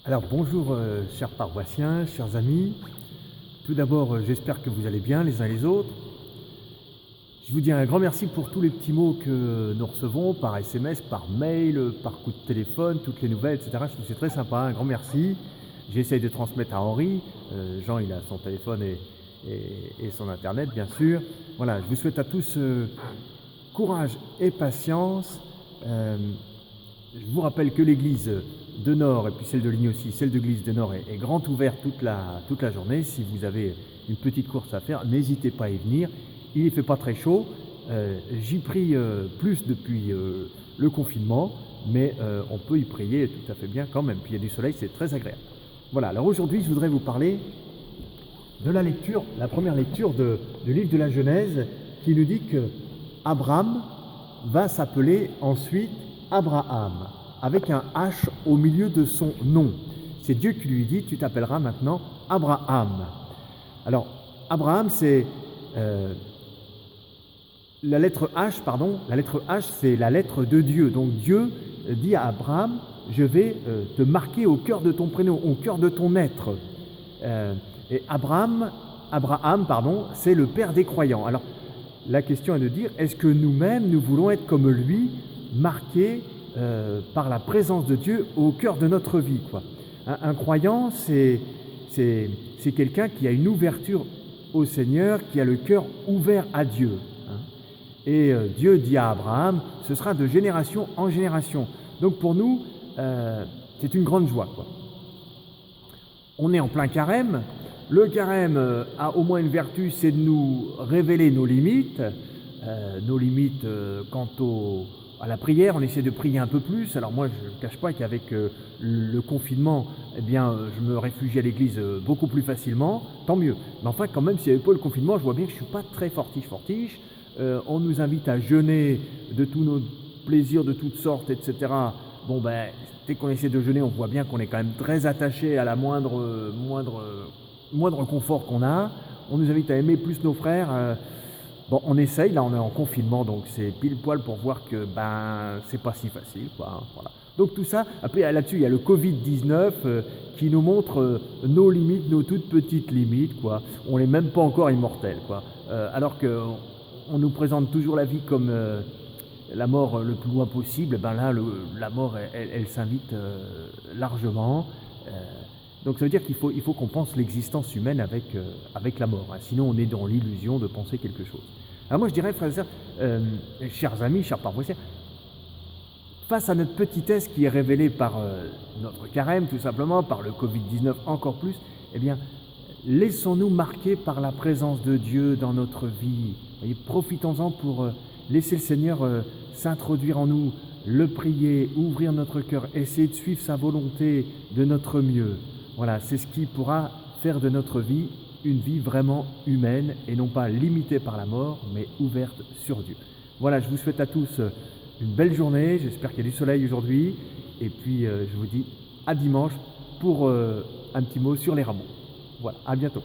Alors bonjour chers paroissiens, chers amis. Tout d'abord, j'espère que vous allez bien les uns les autres. Je vous dis un grand merci pour tous les petits mots que nous recevons par SMS, par mail, par coup de téléphone, toutes les nouvelles, etc. Je trouve que c'est très sympa, un grand merci. J'essaye de transmettre à Henri. Jean, il a son téléphone et son internet, bien sûr. Voilà, je vous souhaite à tous courage et patience. Je vous rappelle que l'église de Nord, et puis celle de Ligny aussi, celle de l'église de Nord est grande ouverte toute la journée. Si vous avez une petite course à faire, n'hésitez pas à y venir. Il ne fait pas très chaud. J'y prie plus depuis le confinement, mais on peut y prier tout à fait bien quand même. Puis il y a du soleil, c'est très agréable. Voilà, alors aujourd'hui, je voudrais vous parler de la lecture, la première lecture du livre de la Genèse, qui nous dit que Abraham va s'appeler ensuite Abraham, avec un H au milieu de son nom. C'est Dieu qui lui dit, tu t'appelleras maintenant Abraham. Alors, Abraham, c'est la lettre H, c'est la lettre de Dieu. Donc Dieu dit à Abraham, je vais te marquer au cœur de ton prénom, au cœur de ton être. Et Abraham, c'est le père des croyants. Alors, la question est de dire, est-ce que nous-mêmes, nous voulons être comme lui, marqués par la présence de Dieu au cœur de notre vie, quoi. Un croyant, c'est quelqu'un qui a une ouverture au Seigneur, qui a le cœur ouvert à Dieu. Et Dieu dit à Abraham, ce sera de génération en génération. Donc pour nous, c'est une grande joie, quoi. On est en plein carême. Le carême a au moins une vertu, c'est de nous révéler nos limites quant à la prière. On essaie de prier un peu plus. Alors moi, je ne cache pas qu'avec le confinement, eh bien, je me réfugie à l'église beaucoup plus facilement, tant mieux. Mais enfin, quand même, s'il n'y avait pas le confinement, je vois bien que je ne suis pas très fortiche. On nous invite à jeûner de tous nos plaisirs de toutes sortes, etc. Bon, ben, dès qu'on essaie de jeûner, on voit bien qu'on est quand même très attaché à la moindre confort qu'on a. On nous invite à aimer plus nos frères. Bon, on essaye, là on est en confinement, donc c'est pile poil pour voir que c'est pas si facile, quoi, hein, voilà. Donc tout ça, après là-dessus il y a le Covid-19 qui nous montre nos limites, nos toutes petites limites, quoi. On n'est même pas encore immortels, quoi. Alors qu'on nous présente toujours la vie comme la mort le plus loin possible, là la mort elle s'invite largement. Donc ça veut dire qu'il faut qu'on pense l'existence humaine avec la mort, hein. Sinon on est dans l'illusion de penser quelque chose. Alors moi je dirais, frères et sœurs, chers amis, chers paroissiens, face à notre petitesse qui est révélée par notre carême tout simplement, par le Covid-19 encore plus, eh bien laissons-nous marquer par la présence de Dieu dans notre vie. Et profitons-en pour laisser le Seigneur s'introduire en nous, le prier, ouvrir notre cœur, essayer de suivre sa volonté de notre mieux. Voilà, c'est ce qui pourra faire de notre vie une vie vraiment humaine et non pas limitée par la mort, mais ouverte sur Dieu. Voilà, je vous souhaite à tous une belle journée, j'espère qu'il y a du soleil aujourd'hui, et puis je vous dis à dimanche pour un petit mot sur les rameaux. Voilà, à bientôt.